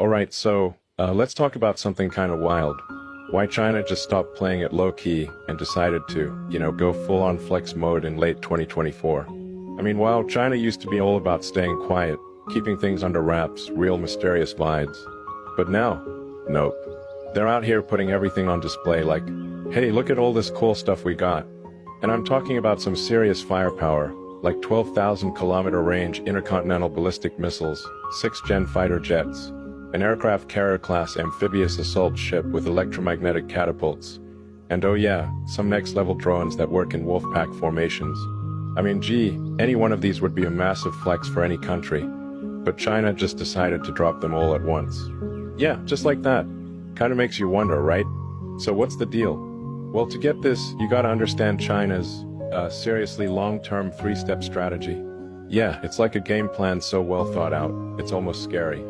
Alright, so let's talk about something kind of wild. Why China just stopped playing it low-key and decided to, go full-on flex mode in late 2024. I mean, while China used to be all about staying quiet, keeping things under wraps, real mysterious vibes. But now, nope. They're out here putting everything on display like, hey, look at all this cool stuff we got. And I'm talking about some serious firepower, like 12,000-kilometer range intercontinental ballistic missiles, 6th-gen fighter jets, an aircraft carrier-class amphibious assault ship with electromagnetic catapults, and oh yeah, some next-level drones that work in wolfpack formations. I mean, gee, any one of these would be a massive flex for any country, but China just decided to drop them all at once. Yeah, just like that. Kinda makes you wonder, right? So what's the deal? Well, to get this, you gotta understand China's, seriously long-term three-step strategy. Yeah, it's like a game plan so well thought out, it's almost scary.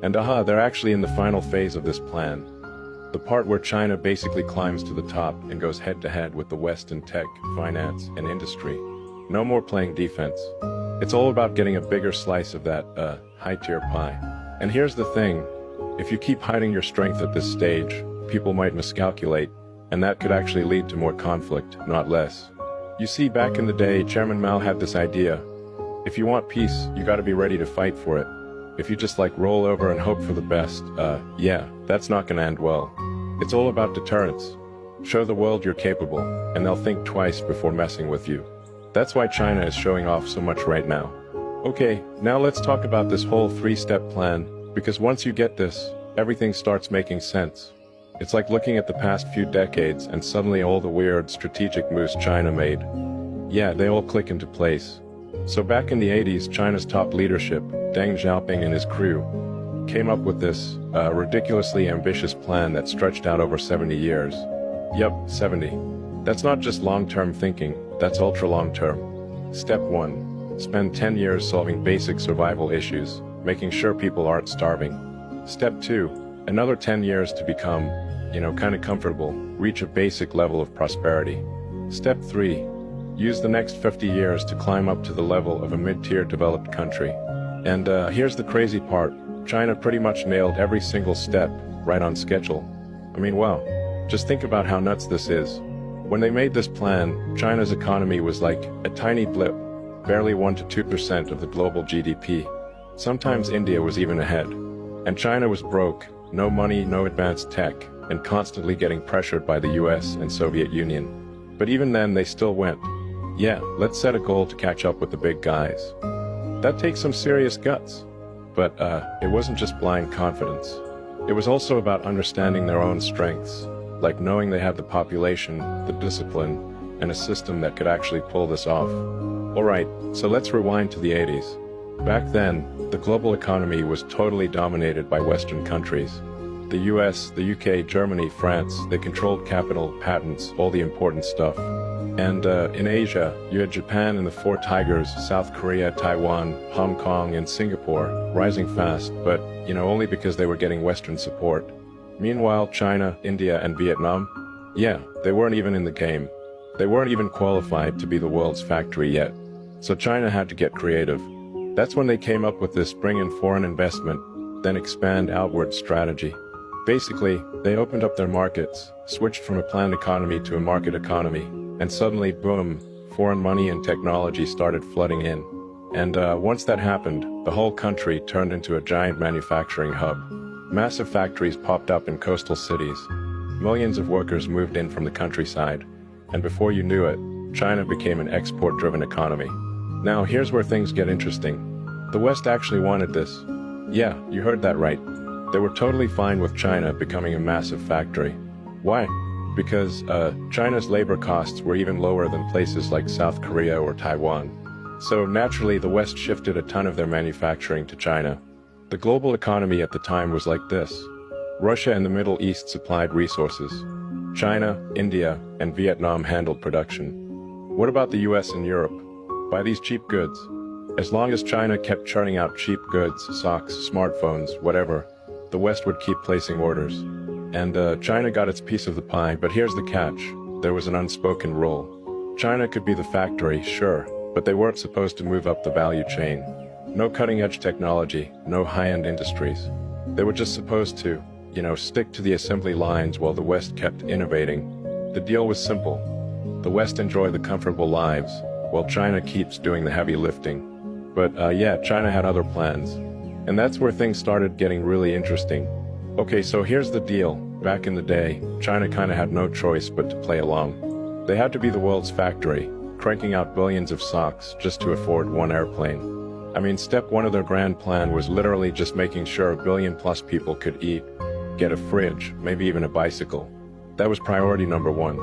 And they're actually in the final phase of this plan. The part where China basically climbs to the top and goes head-to-head with the West in tech, finance, and industry. No more playing defense. It's all about getting a bigger slice of that, high-tier pie. And here's the thing, if you keep hiding your strength at this stage, people might miscalculate, and that could actually lead to more conflict, not less. You see, back in the day, Chairman Mao had this idea. If you want peace, you gotta be ready to fight for it. If you just roll over and hope for the best, yeah, that's not gonna end well. It's all about deterrence. Show the world you're capable, and they'll think twice before messing with you. That's why China is showing off so much right now. Okay, now let's talk about this whole three-step plan, because once you get this, everything starts making sense. It's like looking at the past few decades and suddenly all the weird strategic moves China made. Yeah, they all click into place. So back in the 80s, China's top leadership, Deng Xiaoping and his crew, came up with this ridiculously ambitious plan that stretched out over 70 years. Yep, 70. That's not just long-term thinking, that's ultra-long-term. Step 1. Spend 10 years solving basic survival issues, making sure people aren't starving. Step 2. Another 10 years to become, kinda comfortable, reach a basic level of prosperity. Step 3. Use the next 50 years to climb up to the level of a mid-tier developed country. And here's the crazy part. China pretty much nailed every single step, right on schedule. I mean, wow. Just think about how nuts this is. When they made this plan, China's economy was like a tiny blip, barely 1 to 2% of the global GDP. Sometimes India was even ahead. And China was broke, no money, no advanced tech, and constantly getting pressured by the US and Soviet Union. But even then, they still went. Yeah, let's set a goal to catch up with the big guys. That takes some serious guts. But it wasn't just blind confidence. It was also about understanding their own strengths, like knowing they had the population, the discipline, and a system that could actually pull this off. Alright, so let's rewind to the 80s. Back then, the global economy was totally dominated by Western countries. The US, the UK, Germany, France, they controlled capital, patents, all the important stuff. And in Asia, you had Japan and the Four Tigers, South Korea, Taiwan, Hong Kong, and Singapore, rising fast, but, only because they were getting Western support. Meanwhile, China, India, and Vietnam, yeah, they weren't even in the game. They weren't even qualified to be the world's factory yet. So China had to get creative. That's when they came up with this bring in foreign investment, then expand outward strategy. Basically, they opened up their markets, switched from a planned economy to a market economy, and suddenly, boom, foreign money and technology started flooding in. And once that happened, the whole country turned into a giant manufacturing hub. Massive factories popped up in coastal cities. Millions of workers moved in from the countryside. And before you knew it, China became an export-driven economy. Now, here's where things get interesting. The West actually wanted this. Yeah, you heard that right. They were totally fine with China becoming a massive factory. Why? Because China's labor costs were even lower than places like South Korea or Taiwan. So naturally, the West shifted a ton of their manufacturing to China. The global economy at the time was like this. Russia and the Middle East supplied resources. China, India, and Vietnam handled production. What about the US and Europe? Buy these cheap goods. As long as China kept churning out cheap goods, socks, smartphones, whatever, the West would keep placing orders. And China got its piece of the pie, but here's the catch. There was an unspoken rule. China could be the factory, sure, but they weren't supposed to move up the value chain. No cutting-edge technology, no high-end industries. They were just supposed to, stick to the assembly lines while the West kept innovating. The deal was simple. The West enjoy the comfortable lives, while China keeps doing the heavy lifting. But yeah, China had other plans. And that's where things started getting really interesting. Okay, so here's the deal. Back in the day, China kinda had no choice but to play along. They had to be the world's factory, cranking out billions of socks just to afford one airplane. I mean, step one of their grand plan was literally just making sure 1 billion plus people could eat, get a fridge, maybe even a bicycle. That was priority number one.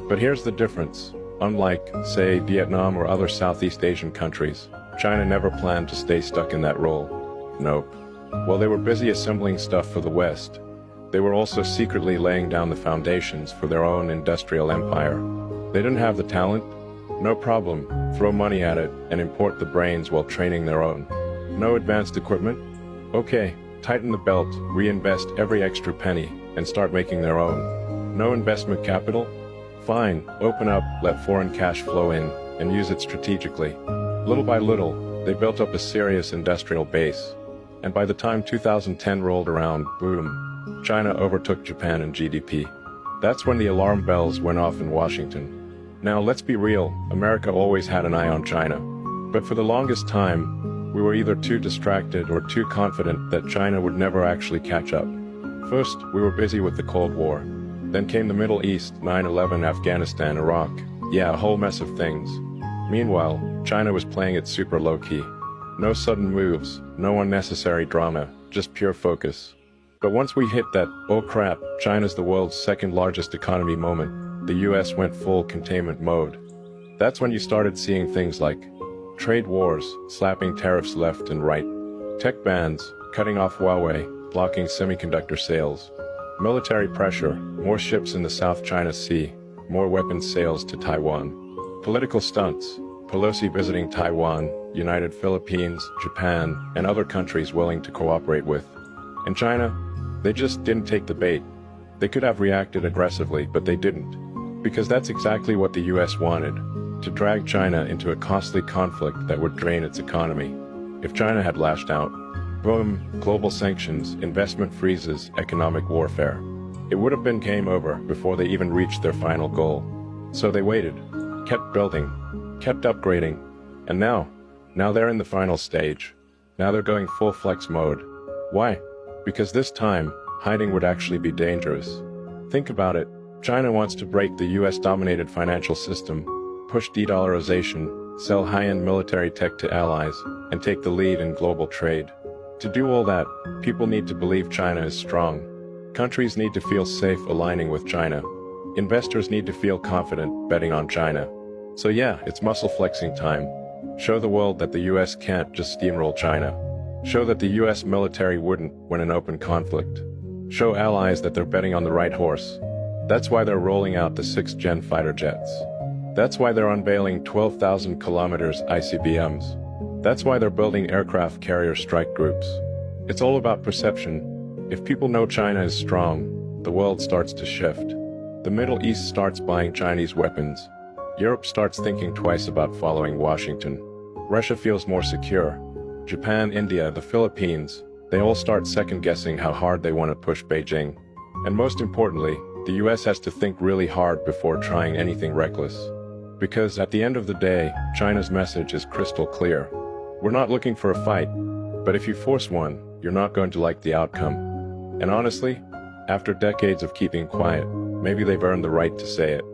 But here's the difference. Unlike, say, Vietnam or other Southeast Asian countries, China never planned to stay stuck in that role. Nope. While they were busy assembling stuff for the West, they were also secretly laying down the foundations for their own industrial empire. They didn't have the talent? No problem. Throw money at it and import the brains while training their own. No advanced equipment? Okay, tighten the belt, reinvest every extra penny, and start making their own. No investment capital? Fine, open up, let foreign cash flow in, and use it strategically. Little by little, they built up a serious industrial base. And by the time 2010 rolled around, boom, China overtook Japan in GDP. That's when the alarm bells went off in Washington. Now let's be real, America always had an eye on China. But for the longest time, we were either too distracted or too confident that China would never actually catch up. First, we were busy with the Cold War. Then came the Middle East, 9/11, Afghanistan, Iraq. Yeah, a whole mess of things. Meanwhile, China was playing it super low-key. No sudden moves, no unnecessary drama, just pure focus. But once we hit that, oh crap, China's the world's second largest economy moment, the US went full containment mode. That's when you started seeing things like trade wars, slapping tariffs left and right, tech bans, cutting off Huawei, blocking semiconductor sales, military pressure, more ships in the South China Sea, more weapons sales to Taiwan, political stunts, Pelosi visiting Taiwan, United Philippines, Japan, and other countries willing to cooperate with. And China, they just didn't take the bait. They could have reacted aggressively, but they didn't. Because that's exactly what the US wanted, to drag China into a costly conflict that would drain its economy. If China had lashed out, boom, global sanctions, investment freezes, economic warfare. It would have been game over before they even reached their final goal. So they waited, kept building, kept upgrading, and now they're in the final stage. Now they're going full flex mode. Why? Because this time, hiding would actually be dangerous. Think about it. China wants to break the US-dominated financial system, push de-dollarization, sell high-end military tech to allies, and take the lead in global trade. To do all that, people need to believe China is strong. Countries need to feel safe aligning with China. Investors need to feel confident betting on China. So yeah, it's muscle flexing time. Show the world that the US can't just steamroll China. Show that the US military wouldn't win an open conflict. Show allies that they're betting on the right horse. That's why they're rolling out the 6th Gen fighter jets. That's why they're unveiling 12,000 kilometers ICBMs. That's why they're building aircraft carrier strike groups. It's all about perception. If people know China is strong, the world starts to shift. The Middle East starts buying Chinese weapons. Europe starts thinking twice about following Washington. Russia feels more secure. Japan, India, the Philippines, they all start second-guessing how hard they want to push Beijing. And most importantly, the US has to think really hard before trying anything reckless. Because at the end of the day, China's message is crystal clear. We're not looking for a fight, but if you force one, you're not going to like the outcome. And honestly, after decades of keeping quiet, maybe they've earned the right to say it.